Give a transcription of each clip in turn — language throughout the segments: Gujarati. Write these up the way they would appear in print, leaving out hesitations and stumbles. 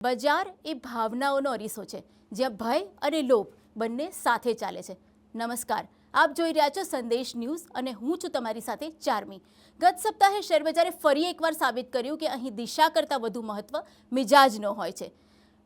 બજાર એ ભાવનાઓનો અરીસો છે, જ્યાં ભય અને લોભ બંને સાથે ચાલે છે. નમસ્કાર, આપ જોઈ રહ્યા છો સંદેશ ન્યૂઝ અને હું છું તમારી સાથે ચાર્મી. ગત સપ્તાહે શેરબજારે ફરી એકવાર સાબિત કર્યું કે અહીં દિશા કરતાં વધુ મહત્વ મિજાજનો હોય છે.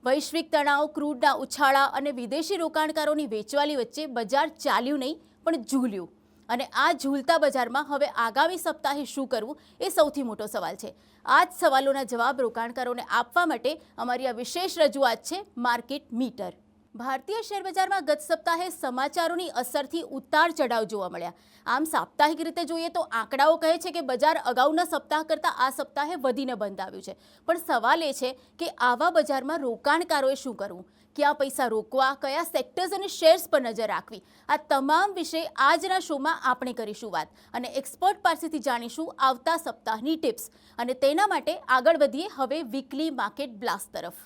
વૈશ્વિક તણાવ, ક્રૂડના ઉછાળા અને વિદેશી રોકાણકારોની વેચવાલી વચ્ચે બજાર ચાલ્યું નહીં પણ ઝૂલ્યું. અને આ ઝૂલતા બજારમાં હવે આગામી સપ્તાહે શું કરવું એ સૌથી મોટો સવાલ છે. આ જ સવાલોના જવાબ રોકાણકારોને આપવા માટે અમારી આ વિશેષ રજૂઆત છે માર્કેટ મીટર. ભારતીય શેરબજારમાં ગત સપ્તાહે સમાચારોની અસરથી ઉતાર ચઢાવ જોવા મળ્યા. આમ સાપ્તાહિક રીતે જોઈએ તો આંકડાઓ કહે છે કે બજાર અગાઉના સપ્તાહ કરતાં આ સપ્તાહે વધીને બંધ આવ્યું છે. પણ સવાલ એ છે કે આવા બજારમાં રોકાણકારોએ શું કરવું, ક્યાં પૈસા રોકવા, કયા સેક્ટર્સ અને શેર્સ પર નજર રાખવી, આ તમામ વિશે આજના શોમાં આપણે કરીશું વાત અને એક્સપર્ટ પાસેથી જાણીશું આવતા સપ્તાહની ટિપ્સ. અને તેના માટે આગળ વધીએ હવે વીકલી માર્કેટ બ્લાસ્ટ તરફ.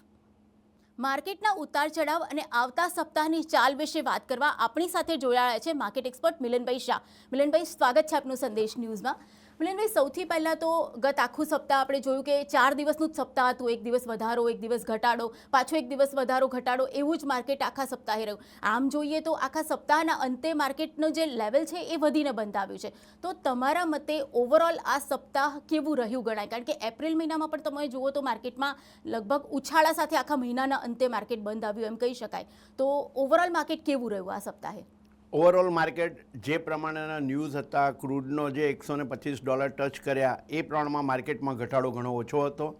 માર્કેટના ઉતાર ચઢાવ અને આવતા સપ્તાહની ચાલ વિશે વાત કરવા આપણી સાથે જોડાયા છે માર્કેટ એક્સપર્ટ મિલનભાઈ શાહ. મિલનભાઈ, સ્વાગત છે આપનું સંદેશ ન્યૂઝમાં. મિલનભાઈ, સૌથી પહેલાં તો ગત આખું સપ્તાહ આપણે જોયું કે 4 દિવસનું જ સપ્તાહ હતું. એક દિવસ વધારો, એક દિવસ ઘટાડો, પાછો એક દિવસ વધારો ઘટાડો, એવું જ માર્કેટ આખા સપ્તાહે રહ્યું. આમ જોઈએ તો આખા સપ્તાહના અંતે માર્કેટનો જે લેવલ છે એ વધીને બંધ આવ્યું છે. તો તમારા મતે ઓવરઓલ આ સપ્તાહ કેવું રહ્યું ગણાય? કારણ કે એપ્રિલ મહિનામાં પણ તમે જુઓ તો માર્કેટમાં લગભગ ઉછાળા સાથે આખા મહિનાના અંતે માર્કેટ બંધ આવ્યું એમ કહી શકાય. તો ઓવરઓલ માર્કેટ કેવું રહ્યું આ સપ્તાહે? ઓવરઓલ માર્કેટ જે પ્રમાણેના ન્યૂઝ હતા, ક્રૂડનો જે $125 ટચ કર્યા એ પ્રમાણમાં માર્કેટમાં ઘટાડો ઘણો ઓછો હતો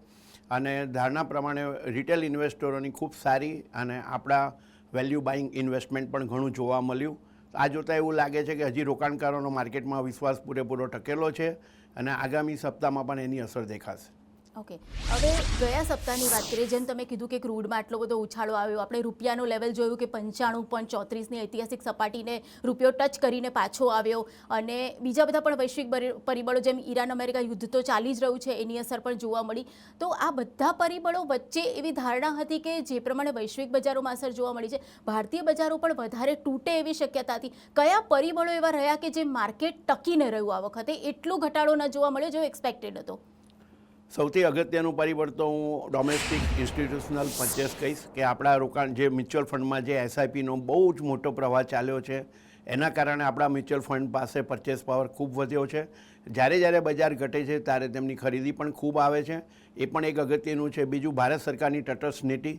અને ધારણા પ્રમાણે રિટેલ ઇન્વેસ્ટરોની ખૂબ સારી અને આપણા વેલ્યુ બાઇંગ ઇન્વેસ્ટમેન્ટ પણ ઘણું જોવા મળ્યું. આ જોતાં એવું લાગે છે કે હજી રોકાણકારોનો માર્કેટમાં વિશ્વાસ પૂરેપૂરો ટકેલો છે અને આગામી સપ્તાહમાં પણ એની અસર દેખાશે. ઓકે, હવે ગયા સપ્તાહની વાત કરીએ. જેમ તમે કીધું કે ક્રૂડમાં આટલો બધો ઉછાળો આવ્યો, આપણે રૂપિયાનો લેવલ જોયું કે 95.34ની ઐતિહાસિક સપાટીને રૂપિયો ટચ કરીને પાછો આવ્યો અને બીજા બધા પણ વૈશ્વિક પરિબળો જેમ ઈરાન અમેરિકા યુદ્ધ તો ચાલી જ રહ્યું છે, એની અસર પણ જોવા મળી. તો આ બધા પરિબળો વચ્ચે એવી ધારણા હતી કે જે પ્રમાણે વૈશ્વિક બજારોમાં અસર જોવા મળી છે, ભારતીય બજારો પણ વધારે તૂટે એવી શક્યતા હતી. કયા પરિબળો એવા રહ્યા કે જે માર્કેટ ટકીને રહ્યું આ વખતે, એટલો ઘટાડો ન જોવા મળ્યો જેવો એક્સપેક્ટેડ હતો? સૌથી અગત્યનું પરિબળ તો હું ડોમેસ્ટિક ઇન્સ્ટિટ્યુશનલ પરચેસ કહીશ કે આપણા રોકાણ જે મ્યુચ્યુઅલ ફંડમાં જે એસઆઈપીનો બહુ જ મોટો પ્રવાહ ચાલ્યો છે એના કારણે આપણા મ્યુચ્યુઅલ ફંડ પાસે પરચેસ પાવર ખૂબ વધ્યો છે. જ્યારે બજાર ઘટે છે ત્યારે તેમની ખરીદી પણ ખૂબ આવે છે, એ પણ એક અગત્યનું છે. બીજું, ભારત સરકારની તટસ્થ નીતિ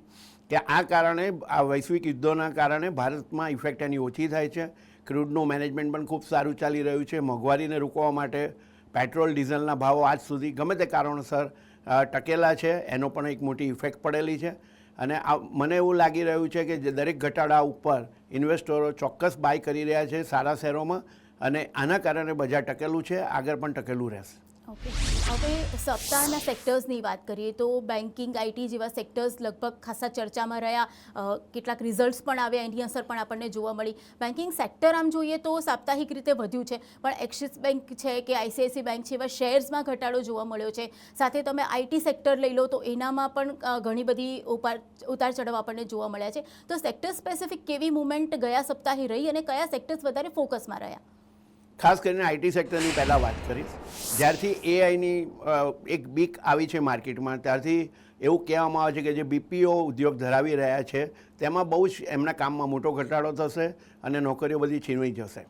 કે આ કારણે આ વૈશ્વિક યુદ્ધોના કારણે ભારતમાં ઇફેક્ટ એની ઓછી થાય છે. ક્રૂડનું મેનેજમેન્ટ પણ ખૂબ સારું ચાલી રહ્યું છે. મોંઘવારીને રોકવા માટે પેટ્રોલ ડીઝલના ભાવો આજ સુધી ગમે તે કારણોસર ટકેલા છે, એનો પણ એક મોટી ઇફેક્ટ પડેલી છે. અને મને એવું લાગી રહ્યું છે કે જે દરેક ઘટાડા ઉપર ઇન્વેસ્ટરો ચોક્કસ બાય કરી રહ્યા છે સારા શેરોમાં અને આના કારણે બજાર ટકેલું છે, આગળ પણ ટકેલું રહેશે. ઓકે, હવે સપ્તાહના સેક્ટર્સની વાત કરીએ તો બેન્કિંગ, આઈટી જેવા સેક્ટર્સ લગભગ ખાસા ચર્ચામાં રહ્યા. કેટલાક રિઝલ્ટ્સ પણ આવ્યા, એની અસર પણ આપણને જોવા મળી. બેન્કિંગ સેક્ટર આમ જોઈએ તો સાપ્તાહિક રીતે વધ્યું છે, પણ એક્સિસ બેંક છે કે આઈસીઆઈસી બેંક છે એવા શેર્સમાં ઘટાડો જોવા મળ્યો છે. સાથે તમે આઈટી સેક્ટર લઈ લો તો એનામાં પણ ઘણી બધી ઉતાર ચઢાવ આપણને જોવા મળ્યા છે. તો સેક્ટર સ્પેસિફિક કેવી મુવમેન્ટ ગયા સપ્તાહે રહી અને કયા સેક્ટર્સ વધારે ફોકસમાં રહ્યા? ખાસ કરીને આઈટી સેક્ટરની પહેલાં વાત કરીશ. જ્યારથી એઆઈની એક બીક આવી છે માર્કેટમાં ત્યારથી એવું કહેવામાં આવે છે કે જે બીપીઓ ઉદ્યોગ ધરાવી રહ્યા છે તેમાં બહુ જ એમના કામમાં મોટો ઘટાડો થશે અને નોકરીઓ બધી છીનવાઈ જશે.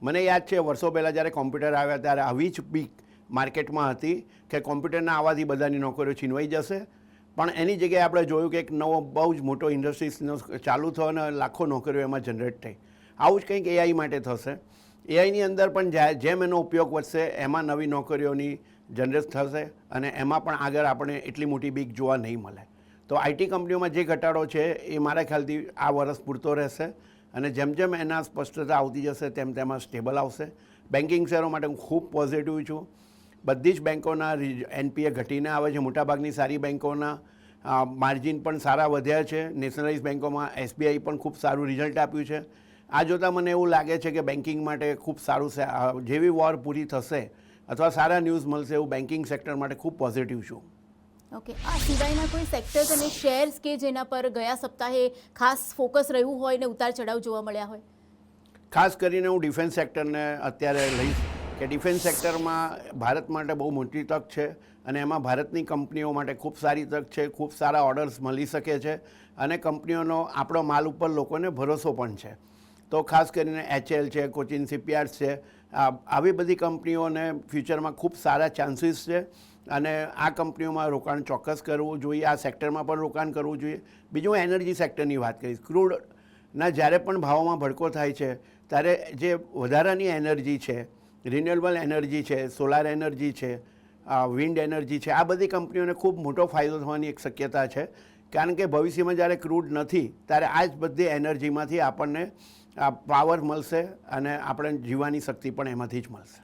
મને યાદ છે વર્ષો પહેલાં જ્યારે કોમ્પ્યુટર આવ્યા ત્યારે આવી જ બીક માર્કેટમાં હતી કે કોમ્પ્યુટરના આવવાથી બધાની નોકરીઓ છીનવાઈ જશે. પણ એની જગ્યાએ આપણે જોયું કે એક નવો બહુ જ મોટો ઇન્ડસ્ટ્રીઝનો ચાલુ થયો અને લાખો નોકરીઓ એમાં જનરેટ થઈ. આવું જ કંઈક એઆઈ માટે થશે. એઆઈની અંદર પણ જેમ એનો ઉપયોગ વધશે એમાં નવી નોકરીઓની જનરેટ થશે અને એમાં પણ આગળ આપણે એટલી મોટી બીક જોવા નહીં મળે. તો આઈટી કંપનીઓમાં જે ઘટાડો છે એ મારા ખ્યાલથી આ વર્ષ પૂરતો રહેશે અને જેમ જેમ એના સ્પષ્ટતા આવતી જશે તેમ તેમાં સ્ટેબલ આવશે. બેન્કિંગ શેરો માટે હું ખૂબ પોઝિટિવ છું. બધી જ બેન્કોના એનપીએ ઘટીને આવે છે. મોટાભાગની સારી બેન્કોના માર્જિન પણ સારા વધ્યા છે. નેશનલાઇઝ બેન્કોમાં એસબીઆઈ પણ ખૂબ સારું રિઝલ્ટ આપ્યું છે. આ જોતાં મને એવું લાગે છે કે બેન્કિંગ માટે ખૂબ સારું છે. જેવી વોર પૂરી થશે અથવા સારા ન્યૂઝ મળશે એવું બેન્કિંગ સેક્ટર માટે ખૂબ પોઝિટિવ છું. ઓકે, આ સિવાયના કોઈ સેક્ટર્સ અને શેર્સ કે જેના પર ગયા સપ્તાહે ખાસ ફોકસ રહ્યું હોય ને ઉતાર ચઢાવ જોવા મળ્યા હોય? ખાસ કરીને હું ડિફેન્સ સેક્ટરને અત્યારે લઈશ કે ડિફેન્સ સેક્ટરમાં ભારત માટે બહુ મોટી તક છે અને એમાં ભારતની કંપનીઓ માટે ખૂબ સારી તક છે, ખૂબ સારા ઓર્ડર્સ મળી શકે છે અને કંપનીઓનો આપણો માલ ઉપર લોકોને ભરોસો પણ છે. તો ખાસ કરીને HL છે, કોચિન શિપયાર્ડ્સ છે, આવી બધી કંપનીઓને ફ્યુચરમાં ખૂબ સારા ચાન્સીસ છે અને આ કંપનીઓમાં રોકાણ ચોક્કસ કરવું જોઈએ. આ સેક્ટરમાં પણ રોકાણ કરવું જોઈએ. બીજું એનર્જી સેક્ટરની વાત કરીશ. ક્રૂડના જ્યારે પણ ભાવોમાં ભડકો થાય છે ત્યારે જે વધારાની એનર્જી છે, રિન્યુએબલ એનર્જી છે, સોલાર એનર્જી છે, વિન્ડ એનર્જી છે, આ બધી કંપનીઓને ખૂબ મોટો ફાયદો થવાની એક શક્યતા છે. કારણ કે ભવિષ્યમાં જ્યારે ક્રૂડ નથી ત્યારે આ જ બધી એનર્જીમાંથી આપણને પાવર મળશે અને આપણે જીવવાની શક્તિ પણ એમાંથી જ મળશે.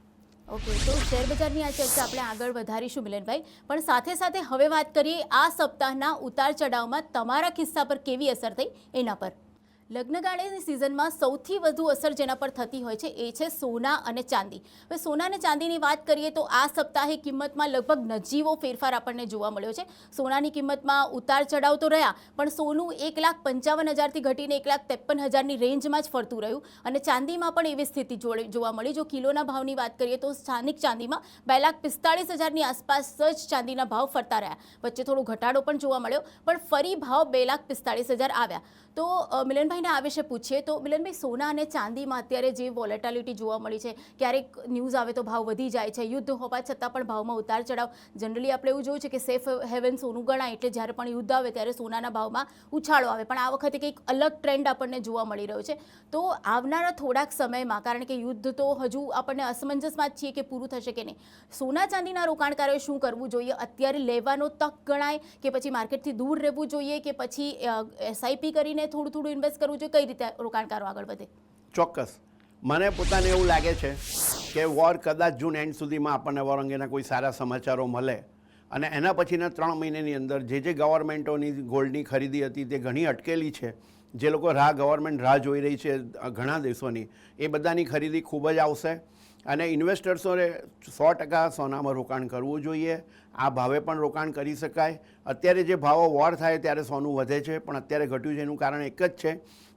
ઓકે, તો શેર બજારની આ ચર્ચા આપણે આગળ વધારીશું મિલનભાઈ, પણ સાથે સાથે હવે વાત કરીએ આ સપ્તાહના ઉતાર ચઢાવમાં તમારા કિસ્સા પર કેવી અસર થઈ એના પર. લગ્નગાળાની સિઝનમાં સૌથી વધુ અસર જેના પર થતી હોય છે એ છે સોના અને ચાંદી. હવે સોના અને ચાંદીની વાત કરીએ તો આ સપ્તાહે કિંમતમાં લગભગ નજીવો ફેરફાર આપણને જોવા મળ્યો છે. સોનાની કિંમતમાં ઉતાર ચઢાવ તો રહ્યા, પણ સોનું 1,55,000થી ઘટીને 1,53,000ની રેન્જમાં જ ફરતું રહ્યું અને ચાંદીમાં પણ એવી સ્થિતિ જોવા મળી. જો કિલોના ભાવની વાત કરીએ તો સ્થાનિક ચાંદીમાં 2,45,000ની આસપાસ જ ચાંદીના ભાવ ફરતા રહ્યા. વચ્ચે થોડો ઘટાડો પણ જોવા મળ્યો, પણ ફરી ભાવ 2,45,000 આવ્યા. તો મિલનભાઈને આ વિશે પૂછીએ તો મિલનભાઈ, સોના અને ચાંદીમાં અત્યારે જે વોલેટાલિટી જોવા મળી છે, ક્યારેક ન્યૂઝ આવે તો ભાવ વધી જાય છે, યુદ્ધ હોવા છતાં પણ ભાવમાં ઉતાર ચઢાવ. જનરલી આપણે એવું જોયું છે કે સેફ હેવન સોનું ગણાય, એટલે જ્યારે પણ યુદ્ધ આવે ત્યારે સોનાના ભાવમાં ઉછાળો આવે, પણ આ વખતે કંઈક અલગ ટ્રેન્ડ આપણને જોવા મળી રહ્યો છે. તો આવનારા થોડાક સમયમાં, કારણ કે યુદ્ધ તો હજુ આપણને અસમંજસમાં જ છીએ કે પૂરું થશે કે નહીં, સોના ચાંદીના રોકાણકારોએ શું કરવું જોઈએ? અત્યારે લેવાનો તક ગણાય કે પછી માર્કેટથી દૂર રહેવું જોઈએ કે પછી SIP કરીને થોડું થોડું ઇન્વેસ્ટ કરવું જોઈએ? કઈ રીતે રોકાણકારો આગળ વધે? ચોક્કસ. મને પોતાને એવું લાગે છે કે વોર કદાચ જૂન એન્ડ સુધીમાં આપણને વોર અંગેના કોઈ સારા સમાચારો મળે અને એના પછીના 3 મહિનાની અંદર જે ગવર્મેન્ટોની ગોલ્ડની ખરીદી હતી તે ઘણી અટકેલી છે, જે લોકો ગવર્મેન્ટ રાહ જોઈ રહી છે ઘણા દેશોની, એ બધાની ખરીદી ખૂબ જ આવશે અને ઇન્વેસ્ટર્સોને 100% સોનામાં રોકાણ કરવું જોઈએ. આ ભાવે પણ રોકાણ કરી શકાય. અત્યારે જે ભાવો વોર થાય ત્યારે સોનું વધે છે, પણ અત્યારે ઘટ્યું છે એનું કારણ એક જ છે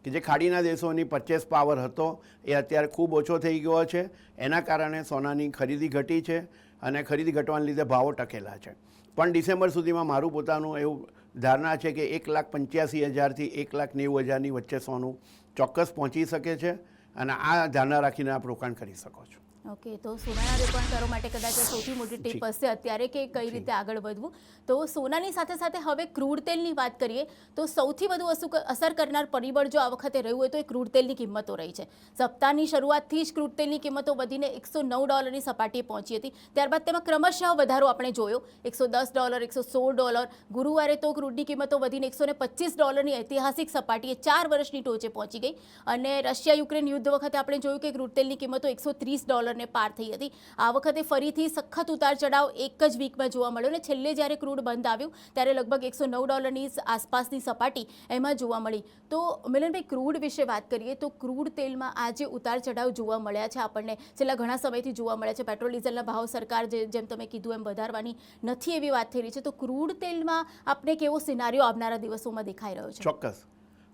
કે જે ખાડીના દેશોની પરચેસ પાવર હતો એ અત્યારે ખૂબ ઓછો થઈ ગયો છે. એના કારણે સોનાની ખરીદી ઘટી છે અને ખરીદી ઘટવાને લીધે ભાવો ટકેલા છે. પણ ડિસેમ્બર સુધીમાં મારું પોતાનું એવું ધારણા છે કે 1,85,000થી 1,90,000ની વચ્ચે સોનું ચોક્કસ પહોંચી શકે છે અને આ ધારણા રાખીને આપ રોકાણ કરી શકો છો. ઓકે, તો સોનાના રોકાણકારો માટે કદાચ સૌથી મોટી ટીપ હશે અત્યારે કે કઈ રીતે આગળ વધવું. તો સોનાની સાથે સાથે હવે ક્રૂડ તેલની વાત કરીએ તો સૌથી વધુ અસર કરનાર પરિબળ જો આ વખતે રહ્યું હોય તો એ ક્રૂડ તેલની કિંમતો રહી છે. સપ્તાહની શરૂઆતથી જ ક્રૂડ તેલની કિંમતો વધીને $109ની સપાટીએ પહોંચી હતી. ત્યારબાદ તેમાં ક્રમશઃ વધારો આપણે જોયો, $110, $116. ગુરુવારે તો ક્રૂડની કિંમતો વધીને $125ની ઐતિહાસિક સપાટીએ 4 વર્ષની ટોચે પહોંચી ગઈ અને રશિયા યુક્રેન યુદ્ધ વખતે આપણે જોયું કે ક્રૂડ તેલની કિંમતો $130 ને પાર થઈ હતી. આ વખતે ફરીથી સખત ઉતાર ચઢાવ એક જ વીકમાં જોવા મળ્યો ને છેલ્લે જ્યારે ક્રૂડ બંધ આવ્યું ત્યારે લગભગ $109ની આસપાસની સપાટી એમાં જોવા મળી. તો મિલનભાઈ, ક્રૂડ વિશે વાત કરીએ તો ક્રૂડ તેલમાં આ જે ઉતાર ચઢાવ જોવા મળ્યા છે આપણને છેલ્લા ઘણા સમયથી જોવા મળ્યા છે. પેટ્રોલ ડીઝલના ભાવ સરકાર જેમ તમે કીધું એમ વધારવાની નથી એવી વાત થઈ રહી છે. તો ક્રૂડ તેલમાં આપણે કેવો સિનારીઓ આવનારા દિવસોમાં દેખાઈ રહ્યો છે? ચોક્કસ.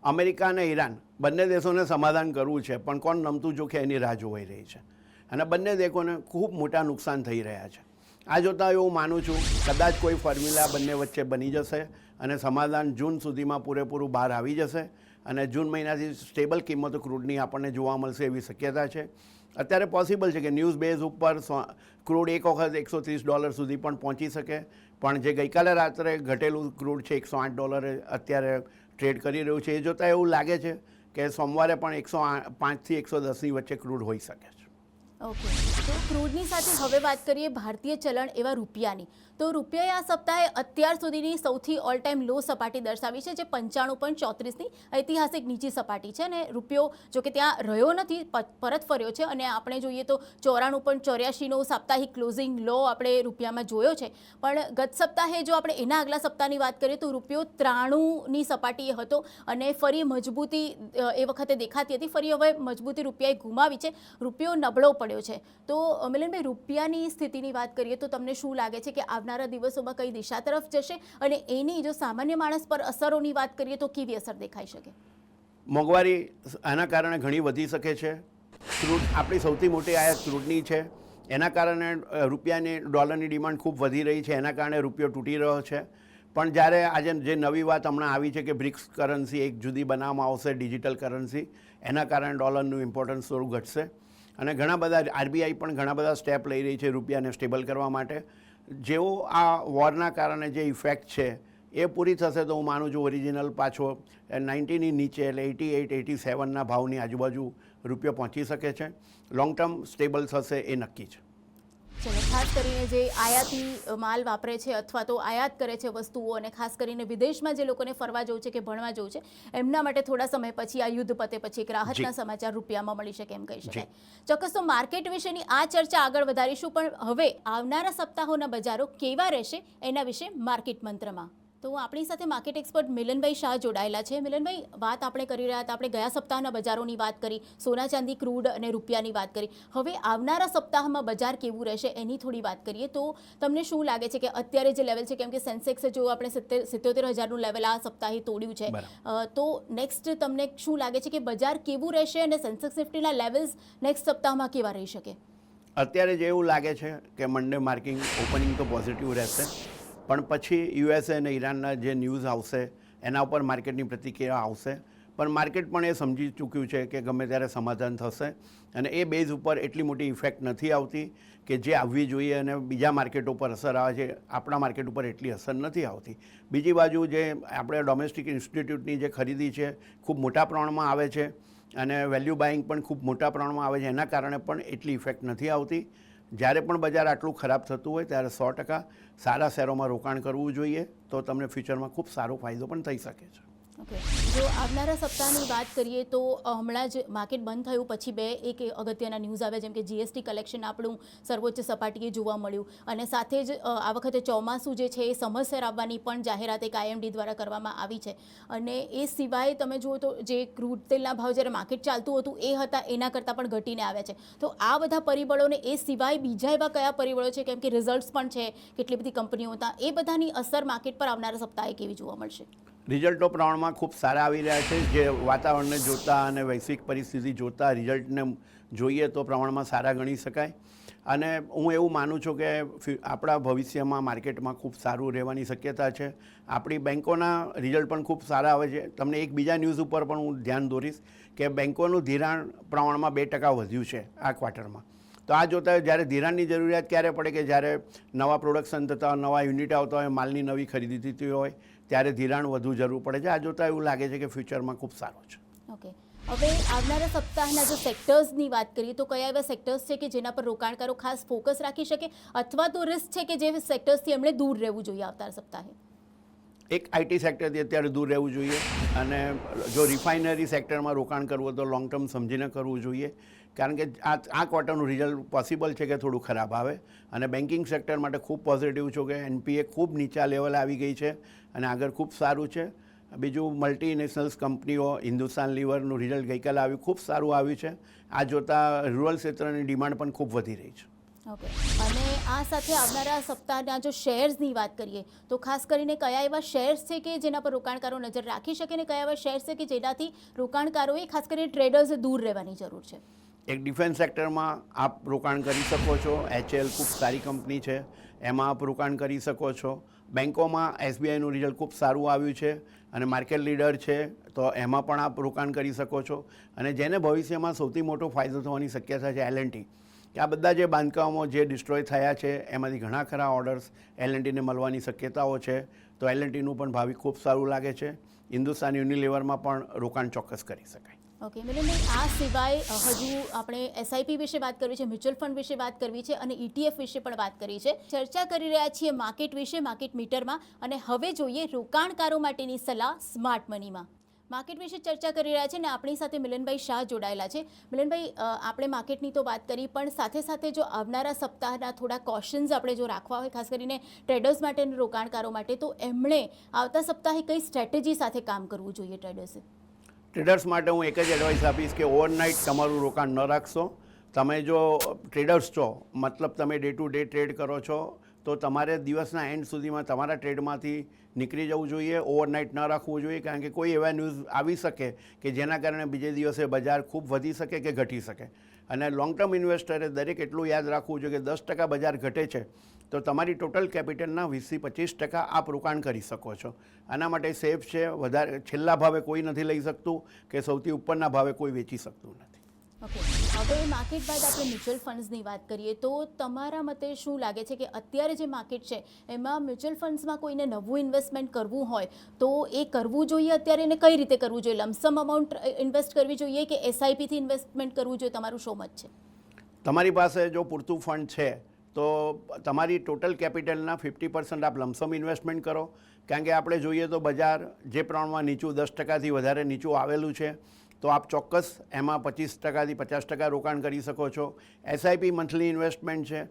અમેરિકા અને ઈરાન બંને દેશોને સમાધાન કરવું છે, પણ કોણ નમતું જોખે એની રાહ જોવાઈ રહી છે અને બંને દેશોને ખૂબ મોટા નુકસાન થઈ રહ્યા છે. આ જોતાં એવું માનું છું કદાચ કોઈ ફોર્મ્યુલા બંને વચ્ચે બની જશે અને સમાધાન જૂન સુધીમાં પૂરેપૂરું બહાર આવી જશે અને જૂન મહિનાથી સ્ટેબલ કિંમતો ક્રૂડની આપણને જોવા મળશે એવી શક્યતા છે. અત્યારે પોસિબલ છે કે ન્યૂઝ બેઝ ઉપર ક્રૂડ એક વખત $130 સુધી પણ પહોંચી શકે, પણ જે ગઈકાલે રાત્રે ઘટેલું ક્રૂડ છે $108 અત્યારે ટ્રેડ કરી રહ્યું છે, એ જોતાં એવું લાગે છે કે સોમવારે પણ 105થી 110ની વચ્ચે ક્રૂડ હોઈ શકે છે. ઓકે, તો ક્રૂડની સાથે હવે વાત કરીએ ભારતીય ચલણ એવા રૂપિયાની. તો રૂપિયાએ આ સપ્તાહે અત્યાર સુધીની સૌથી ઓલ ટાઈમ લો સપાટી દર્શાવી છે, જે 95.34ની ઐતિહાસિક નીચી સપાટી છે અને રૂપિયો જો કે ત્યાં રહ્યો નથી, પરત ફર્યો છે અને આપણે જોઈએ તો 94.84નો સાપ્તાહિક ક્લોઝિંગ લો આપણે રૂપિયામાં જોયો છે. પણ ગત સપ્તાહે જો આપણે એના આગલા સપ્તાહની વાત કરીએ તો રૂપિયો 93ની સપાટીએ હતો અને ફરી મજબૂતી એ વખતે દેખાતી હતી. ફરી હવે મજબૂતી રૂપિયાએ ગુમાવી છે, રૂપિયો નબળો પડ્યો છે. તો મિલનભાઈ, રૂપિયાની સ્થિતિની વાત કરીએ તો તમને શું લાગે છે કે આવનારા દિવસોમાં કઈ દિશા તરફ જશે અને એની જો સામાન્ય માણસ પર અસરોની વાત કરીએ તો કેવી અસર દેખાઈ શકે? મોંઘવારી આના કારણે ઘણી વધી શકે છે. ક્રૂડ આપણી સૌથી મોટી આયાત ક્રૂડની છે એના કારણે રૂપિયાની ડોલરની ડિમાન્ડ ખૂબ વધી રહી છે, એના કારણે રૂપિયો તૂટી રહ્યો છે. પણ જ્યારે આજે જે નવી વાત હમણાં આવી છે કે બ્રિક્સ કરન્સી એક જુદી બનાવવામાં આવશે, ડિજિટલ કરન્સી, એના કારણે ડોલરનું ઇમ્પોર્ટન્સ થોડું ઘટશે. અને ઘણા બધા આરબીઆઈ પણ ઘણા બધા સ્ટેપ લઈ રહી છે રૂપિયાને સ્ટેબલ કરવા માટે. જેવો આ વોરના કારણે જે ઇફેક્ટ છે એ પૂરી થશે તો હું માનું છું ઓરિજિનલ પાછો 90ની નીચે એટલે 88, 87ના ભાવની આજુબાજુ રૂપિયો પહોંચી શકે છે. લોંગ ટર્મ સ્ટેબલ થશે એ નક્કી છે. ચલો, ખાસ કરીને જે આયાતી માલ વાપરે છે અથવા તો આયાત કરે છે વસ્તુઓ, અને ખાસ કરીને વિદેશમાં જે લોકોને ફરવા જવું છે કે ભણવા જવું છે, એમના માટે થોડા સમય પછી આ યુદ્ધ પતે પછી એક રાહતના સમાચાર રૂપિયામાં મળી શકે એમ કહી શકાય. ચોક્કસ તો માર્કેટ વિશેની આ ચર્ચા આગળ વધારીશું, પણ હવે આવનારા સપ્તાહોના બજારો કેવા રહેશે એના વિશે માર્કેટ મંત્રમાં તો આપણી સાથે માર્કેટ એક્સપર્ટ મિલનભાઈ શાહ જોડાયેલા છે. મિલનભાઈ, વાત આપણે કરી રહ્યા હતા, આપણે ગયા સપ્તાહના બજારોની વાત કરી, સોના ચાંદી, ક્રૂડ અને રૂપિયાની વાત કરી. હવે આવનારા સપ્તાહમાં બજાર કેવું રહેશે એની થોડી વાત કરીએ તો તમને શું લાગે છે કે અત્યારે જે લેવલ છે, કેમ કે સેન્સેક્સ જો આપણે 77,000નું લેવલ આ સપ્તાહે તોડ્યું છે, તો નેક્સ્ટ તમને શું લાગે છે કે બજાર કેવું રહેશે અને સેન્સેક્સ નિફ્ટીના લેવલ્સ નેક્સ્ટ સપ્તાહમાં કેવા રહી શકે? અત્યારે જે એવું લાગે છે કે મંડે માર્કિંગ ઓપનિંગ તો પોઝિટિવ રહેશે, પણ પછી યુએસએ અને ઈરાનના જે ન્યૂઝ આવશે એના ઉપર માર્કેટની પ્રતિક્રિયા આવશે. પણ માર્કેટ પણ એ સમજી ચૂક્યું છે કે ગમે ત્યારે સમાધાન થશે અને એ બેઝ ઉપર એટલી મોટી ઇફેક્ટ નથી આવતી કે જે આવવી જોઈએ, અને બીજા માર્કેટો પર અસર આવે છે, આપણા માર્કેટ ઉપર એટલી અસર નથી આવતી. બીજી બાજુ જે આપણે ડોમેસ્ટિક ઇન્સ્ટિટ્યૂટની જે ખરીદી છે ખૂબ મોટા પ્રમાણમાં આવે છે અને વેલ્યુ બાઇંગ પણ ખૂબ મોટા પ્રમાણમાં આવે છે, એના કારણે પણ એટલી ઇફેક્ટ નથી આવતી. જ્યારે પણ બજાર આટલું ખરાબ થતું હોય ત્યારે 100% સારા શેરોમાં રોકાણ કરવું જોઈએ, તો તમને ફ્યુચરમાં ખૂબ સારો ફાયદો પણ થઈ શકે છે. ઓકે, જો આવનારા સપ્તાહની વાત કરીએ તો હમણાં જ માર્કેટ બંધ થયું પછી એક અગત્યના ન્યૂઝ આવ્યા, જેમ કે જીએસટી કલેક્શન આપણું સર્વોચ્ચ સપાટીએ જોવા મળ્યું, અને સાથે જ આ વખતે ચોમાસું જે છે એ સમયસર આવવાની પણ જાહેરાત એક આઈએમડી દ્વારા કરવામાં આવી છે. અને એ સિવાય તમે જુઓ તો જે ક્રૂડ તેલના ભાવ જ્યારે માર્કેટ ચાલતું હતું એ હતા એના કરતાં પણ ઘટીને આવ્યા છે. તો આ બધા પરિબળોને એ સિવાય બીજા એવા કયા પરિબળો છે, કેમ કે રિઝલ્ટ્સ પણ છે કેટલી બધી કંપનીઓ હતા, એ બધાની અસર માર્કેટ પર આવનારા સપ્તાહે કેવી જોવા મળશે? રિઝલ્ટો પ્રમાણમાં ખૂબ સારા આવી રહ્યા છે. જે વાતાવરણને જોતાં અને વૈશ્વિક પરિસ્થિતિ જોતાં રિઝલ્ટને જોઈએ તો પ્રમાણમાં સારા ગણી શકાય. અને હું એવું માનું છું કે આપણા ભવિષ્યમાં માર્કેટમાં ખૂબ સારું રહેવાની શક્યતા છે. આપણી બેન્કોના રિઝલ્ટ પણ ખૂબ સારા આવે છે. તમને એક બીજા ન્યૂઝ ઉપર પણ હું ધ્યાન દોરીશ કે બેન્કોનું ધિરાણ પ્રમાણમાં 2% વધ્યું છે આ ક્વાર્ટરમાં. તો આ જોતાં જ્યારે ધિરાણની જરૂરિયાત ક્યારે પડે કે જ્યારે નવા પ્રોડક્શન થતા હોય, નવા યુનિટ આવતા હોય, માલની નવી ખરીદી થતી હોય, ત્યારે ધિરાણ વધુ જરૂર પડે છે. આ જોતાં એવું લાગે છે કે ફ્યુચરમાં ખૂબ સારું છે. ઓકે, હવે આવનારા સપ્તાહના જો સેક્ટર્સની વાત કરીએ તો કયા એવા સેક્ટર્સ છે કે જેના પર રોકાણકારો ખાસ ફોકસ રાખી શકે, અથવા તો રિસ્ક છે કે જે સેક્ટર્સથી એમણે દૂર રહેવું જોઈએ આવતા સપ્તાહે? એક આઈટી સેક્ટરથી અત્યારે દૂર રહેવું જોઈએ, અને જો રિફાઇનરી સેક્ટરમાં રોકાણ કરવું હોય તો લોંગ ટર્મ સમજીને કરવું જોઈએ, કારણ કે આ ક્વાર્ટરનું રિઝલ્ટ પોસિબલ છે કે થોડું ખરાબ આવે. અને બેન્કિંગ સેક્ટર માટે ખૂબ પોઝિટિવ છું કે એનપીએ ખૂબ નીચા લેવલે આવી ગઈ છે અને આગળ ખૂબ સારું છે. બીજું મલ્ટીનેશનલ્સ કંપનીઓ, હિન્દુસ્તાન લીવરનું રિઝલ્ટ ગઈકાલે આવ્યું, ખૂબ સારું આવ્યું છે. આ જોતાં રૂરલ ક્ષેત્રની ડિમાન્ડ પણ ખૂબ વધી રહી છે. ઓકે, અને આ સાથે આવનારા સપ્તાહના જો શેર્સની વાત કરીએ તો ખાસ કરીને કયા એવા શેર્સ છે કે જેના પર રોકાણકારો નજર રાખી શકે, ને કયા એવા શેર્સ છે કે જેનાથી રોકાણકારોએ ખાસ કરીને ટ્રેડર્સે દૂર રહેવાની જરૂર છે? એક ડિફેન્સ સેક્ટરમાં આપ રોકાણ કરી શકો છો. HL ખૂબ સારી કંપની છે, એમાં આપ રોકાણ કરી શકો છો. બેન્કોમાં એસબીઆઈનું રિઝલ્ટ ખૂબ સારું આવ્યું છે અને માર્કેટ લીડર છે, તો એમાં પણ આપ રોકાણ કરી શકો છો. અને જેને ભવિષ્યમાં સૌથી મોટો ફાયદો થવાની શક્યતા છે L&T, કે આ બધા જે બાંધકામો જે ડિસ્ટ્રોય થયા છે એમાંથી ઘણા ખરા ઓર્ડર્સ L&Tને મળવાની શક્યતાઓ છે, તો L&Tનું પણ ભાવિ ખૂબ સારું લાગે છે. હિન્દુસ્તાન યુનિલિવરમાં પણ રોકાણ ચોક્કસ કરી શકાય. ઓકે મિલનભાઈ, આ સિવાય હજુ આપણે એસઆઈપી વિશે વાત કરવી છે, મ્યુચ્યુઅલ ફંડ વિશે વાત કરવી છે અને ETF વિશે પણ વાત કરી છે. ચર્ચા કરી રહ્યા છીએ માર્કેટ વિશે, માર્કેટ મીટરમાં, અને હવે જોઈએ રોકાણકારો માટેની સલાહ સ્માર્ટ મનીમાં. માર્કેટ વિશે ચર્ચા કરી રહ્યા છે અને આપણી સાથે મિલનભાઈ શાહ જોડાયેલા છે. મિલનભાઈ, આપણે માર્કેટની તો વાત કરી, પણ સાથે સાથે જો આવનારા સપ્તાહના થોડા કોશન્સ આપણે જો રાખવા હોય, ખાસ કરીને ટ્રેડર્સ માટે અને રોકાણકારો માટે, તો એમણે આવતા સપ્તાહે કઈ સ્ટ્રેટેજી સાથે કામ કરવું જોઈએ ટ્રેડર્સે? ટ્રેડર્સ માટે હું એક જ એડવાઇસ આપીશ કે ઓવરનાઇટ તમારું રોકાણ ન રાખશો. તમે જો ટ્રેડર્સ છો, મતલબ તમે ડે ટુ ડે ટ્રેડ કરો છો, તો તમારે દિવસના એન્ડ સુધીમાં તમારા ટ્રેડમાંથી નીકળી જવું જોઈએ, ઓવરનાઇટ ન રાખવું જોઈએ, કારણ કે કોઈ એવા ન્યૂઝ આવી શકે કે જેના કારણે બીજે દિવસે બજાર ખૂબ વધી શકે કે ઘટી શકે. અને લોંગ ટર્મ ઇન્વેસ્ટરે દરેક એટલું યાદ રાખવું જોઈએ કે 10% બજાર ઘટે છે તો તમારી ટોટલ કેપિટલના 20-25% આપ રોકાણ કરી શકો છો. આના માટે સેફ છે. વધારે છેલ્લા ભાવે કોઈ નથી લઈ શકતું કે સૌથી ઉપરના ભાવે કોઈ વેચી શકતું નથી. ઓકે, હવે માર્કેટ બાદ આપણે મ્યુચ્યુઅલ ફંડ્સની વાત કરીએ તો તમારા મતે શું લાગે છે કે અત્યારે જે માર્કેટ છે એમાં મ્યુચ્યુઅલ ફંડ્સમાં કોઈને નવું ઇન્વેસ્ટમેન્ટ કરવું હોય તો એ કરવું જોઈએ અત્યારે, એને કઈ રીતે કરવું જોઈએ? લમસમ અમાઉન્ટ ઇન્વેસ્ટ કરવી જોઈએ કે એસઆઈપીથી ઇન્વેસ્ટમેન્ટ કરવું જોઈએ? તમારું શું મત છે? તમારી પાસે જો પૂરતું ફંડ છે તો તમારી ટોટલ કેપિટલના 50% આપ લમસમ ઇન્વેસ્ટમેન્ટ કરો, કારણ કે આપણે જોઈએ તો બજાર જે પ્રમાણમાં નીચું 10%થી વધારે નીચું આવેલું છે તો આપ ચોક્કસ એમાં 25%થી 50% રોકાણ કરી શકો છો. એસઆઈપી મંથલી ઇન્વેસ્ટમેન્ટ છે.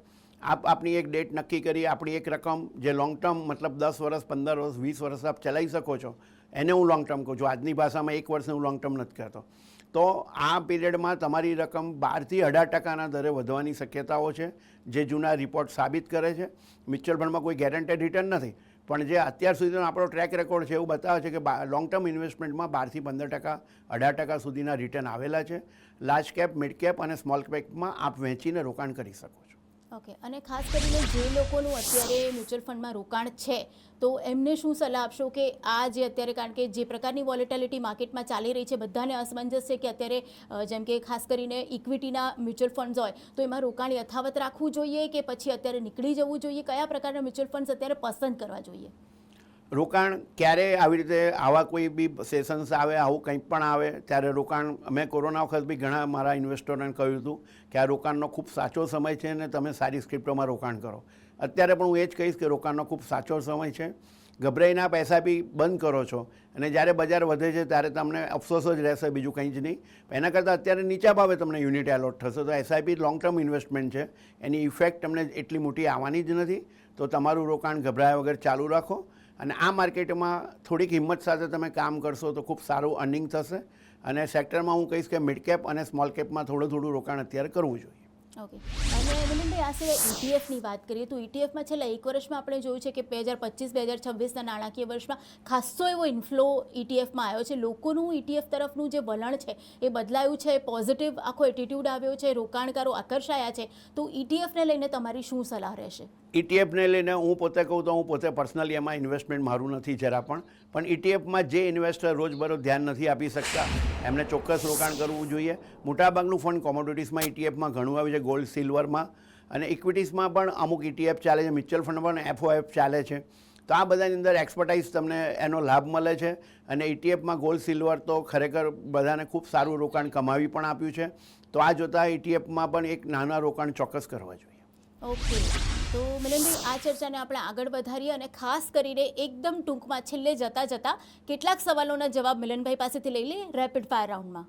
આપની એક ડેટ નક્કી કરી આપણી એક રકમ જે લોંગ ટર્મ મતલબ 10 વર્ષ, 15 વર્ષ, 20 વર્ષ આપ ચલાવી શકો છો, એને હું લોંગ ટર્મ કહું છું. આજની ભાષામાં 1 વર્ષને હું લોંગ ટર્મ નથી કહેતો. તો આ પીરિયડમાં તમારી રકમ 12% દરે વધવાની શક્યતાઓ છે, જે જૂના રિપોર્ટ સાબિત કરે છે. મ્યુચ્યુઅલ ફંડમાં કોઈ ગેરંટેડ રિટર્ન નથી, પણ જે અત્યાર સુધીનો આપણો ટ્રેક રેકોર્ડ છે એવું બતાવે છે કે લોંગ ટર્મ ઇન્વેસ્ટમેન્ટમાં 12% 18% સુધીના રિટર્ન આવેલા છે. લાર્જ કેપ, મિડ કેપ અને સ્મોલ કેપમાં આપ વેચીને રોકાણ કરી શકો છો. ઓકે, અને ખાસ કરીને જે લોકોનું અત્યારે મ્યુચ્યુઅલ ફંડમાં રોકાણ છે તો એમને શું સલાહ આપશો કે આ જે અત્યારે, કારણ કે જે પ્રકારની વોલેટિલિટી માર્કેટમાં ચાલી રહી છે, બધાને અસમંજસ છે કે અત્યારે જેમ કે ખાસ કરીને ઇક્વિટીના મ્યુચ્યુઅલ ફંડ્સ હોય તો એમાં રોકાણ યથાવત રાખવું જોઈએ કે પછી અત્યારે નીકળી જવું જોઈએ? કયા પ્રકારના મ્યુચ્યુઅલ ફંડ્સ અત્યારે પસંદ કરવા જોઈએ? રોકાણ ક્યારે આવી રીતે આવા કોઈ બી સેશન્સ આવે, આવું કંઈ પણ આવે ત્યારે રોકાણ, મેં કોરોના વખત બી ઘણા મારા ઇન્વેસ્ટરોને કહ્યું હતું કે આ રોકાણનો ખૂબ સાચો સમય છે અને તમે સારી સ્ક્રિપ્ટોમાં રોકાણ કરો. અત્યારે પણ હું એ જ કહીશ કે રોકાણનો ખૂબ સાચો સમય છે. ગભરાઈને આપ એસઆઈપી બંધ કરો છો અને જ્યારે બજાર વધે છે ત્યારે તમને અફસોસ જ રહેશે, બીજું કંઈ જ નહીં. એના કરતાં અત્યારે નીચા ભાવે તમને યુનિટ એલોટ થશે. તો એસઆઈપી લોંગ ટર્મ ઇન્વેસ્ટમેન્ટ છે, એની ઇફેક્ટ તમને એટલી મોટી આવવાની જ નથી. તો તમારું રોકાણ ગભરાયા વગર ચાલુ રાખો અને આ માર્કેટમાં થોડીક હિંમત સાથે તમે કામ કરશો તો ખૂબ સારું અર્નિંગ થશે. અને સેક્ટરમાં હું કહીશ કે મિડ કેપ અને સ્મોલ કેપમાં થોડું રોકાણ અત્યારે કરવું જોઈએ. ઓકે, અને મિલિંદભાઈ આ સિવાય ઇટીએફની વાત કરીએ તો ઇટીએફમાં છેલ્લા 1 વર્ષમાં આપણે જોયું છે કે 2025-2026ના નાણાકીય વર્ષમાં ખાસ્સો એવો ઇન્ફ્લો ઇટીએફમાં આવ્યો છે. લોકોનું ઇટીએફ તરફનું જે વલણ છે એ બદલાયું છે, પોઝિટિવ આખો એટીટ્યૂડ આવ્યો છે, રોકાણકારો આકર્ષાયા છે. તો ઇટીએફને લઈને તમારી શું સલાહ રહેશે? ઇટીએફને લઈને હું પોતે કહું તો હું પોતે પર્સનલી એમાં ઇન્વેસ્ટમેન્ટ મારું નથી જરા પણ ઇટીએફમાં જે ઇન્વેસ્ટર રોજબરોજ ધ્યાન નથી આપી શકતા એમને ચોક્કસ રોકાણ કરવું જોઈએ. મોટાભાગનું ફંડ કોમોડિટીઝમાં ઇટીએફમાં ઘણું આવે છે, ગોલ્ડ, સિલ્વરમાં અને ઇક્વિટીઝમાં પણ અમુક ઇટીએફ ચાલે છે. મ્યુચ્યુઅલ ફંડ પણ એફઓએફ ચાલે છે. તો આ બધાની અંદર એક્સપર્ટાઇઝ તમને એનો લાભ મળે છે અને ઇટીએફમાં ગોલ્ડ, સિલ્વર તો ખરેખર બધાને ખૂબ સારું રોકાણ કમાવી પણ આપ્યું છે. તો આ જોતાં ઇટીએફમાં પણ એક નાના રોકાણ ચોક્કસ કરવા જોઈએ. ઓકે, તો મિલનભાઈ આ ચર્ચાને આપણે આગળ વધારીએ અને ખાસ કરીને એકદમ ટૂંકમાં છેલ્લે જતાં કેટલાક સવાલોના જવાબ મિલનભાઈ પાસેથી લઈ લઈએ રેપિડ ફાયર રાઉન્ડમાં.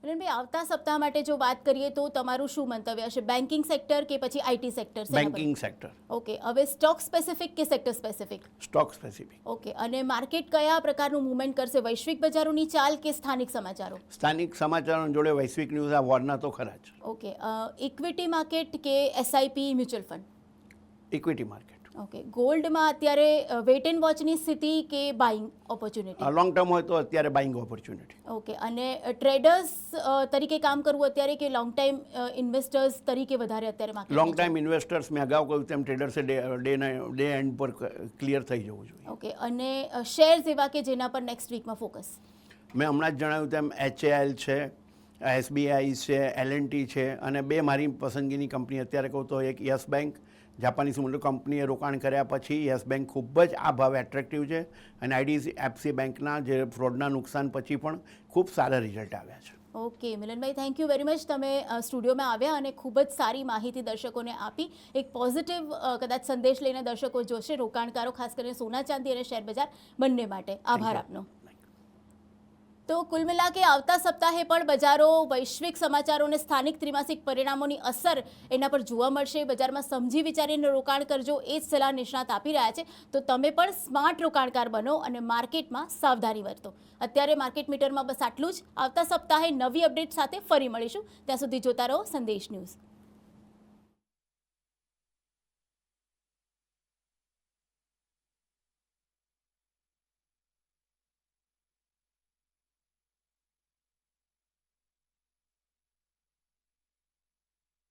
મિલનભાઈ, આવતા સપ્તાહ માટે જો વાત કરીએ તો તમારું શું મંતવ્ય હશે? બેન્કિંગ સેક્ટર કે પછી IT sector? Banking sector. Okay, હવે સ્ટોક સ્પેસિફિક કે sector specific? Stock specific. Okay, અને માર્કેટ કયા પ્રકારનું મૂવમેન્ટ કરશે? વૈશ્વિક બજારોની ચાલ કે સ્થાનિક સમાચારો? સ્થાનિક સમાચારો જોડે વૈશ્વિક ન્યૂઝ આ વોરના તો ખરા જ. ઓકે, ઇક્વિટી માર્કેટ કે SIP mutual fund? Equity market. Okay, ગોલ્ડમાં અત્યારે વેટ એન્ડ વોચની સ્થિતિ કે બાઇંગ ઓપોર્ચ્યુનિટી? લોંગ ટર્મ હોય તો અત્યારે બાઇંગ ઓપોર્ચ્યુનિટી. ઓકે, અને ટ્રેડર્સ તરીકે કામ કરવું અત્યારે કે લોંગ ટાઈમ ઇન્વેસ્ટર્સ તરીકે વધારે અત્યારે માર્કેટ? લોંગ ટાઈમ ઇન્વેસ્ટર્સ, મેં અગાઉ કહ્યું તેમ ટ્રેડર્સે ડે એન્ડ પર ક્લિયર થઈ જવું જોઈએ. ઓકે, અને શેર્સ એવા કે જેના પર નેક્સ્ટ વીકમાં ફોકસ? મેં હમણાં જ જણાવ્યું તેમ HAL છે, SBI છે, L&T છે અને બે મારી પસંદગીની કંપની અત્યારે કહું તો એક યસ બેંક, જાપાનીઝ મોટી કંપનીએ રોકાણ કર્યા પછી યસ બેંક ખૂબ જ આ ભાવે એટ્રેક્ટિવ છે અને IDFC બેંકના જે ફ્રોડના નુકસાન પછી પણ ખૂબ સારા રિઝલ્ટ આવ્યા છે. Okay Milanbhai, thank you very much. તમે સ્ટુડિયોમાં આવ્યા અને ખૂબ જ સારી માહિતી દર્શકોને આપી. એક પોઝિટિવ કદાચ સંદેશ લઈને દર્શકો જોશે, રોકાણકારો ખાસ કરીને સોના ચાંદી અને શેર બજાર બંને માટે. આભાર આપનો. તો કુલ મિલા કે આવતા સપ્તાહે પણ બજારો વૈશ્વિક સમાચારો અને સ્થાનિક ત્રિમાસિક પરિણામોની અસર એના પર જોવા મળશે. બજારમાં સમજી વિચારીને રોકાણ કરજો, એ જ સલાહ નિષ્ણાત આપી રહ્યા છે. તો તમે પણ સ્માર્ટ રોકાણકાર બનો અને માર્કેટમાં સાવધાની વર્તો. અત્યારે માર્કેટ મીટરમાં બસ આટલું જ. આવતા સપ્તાહે નવી અપડેટ સાથે ફરી મળીશું. ત્યાં સુધી જોતા રહો સંદેશ ન્યૂઝ.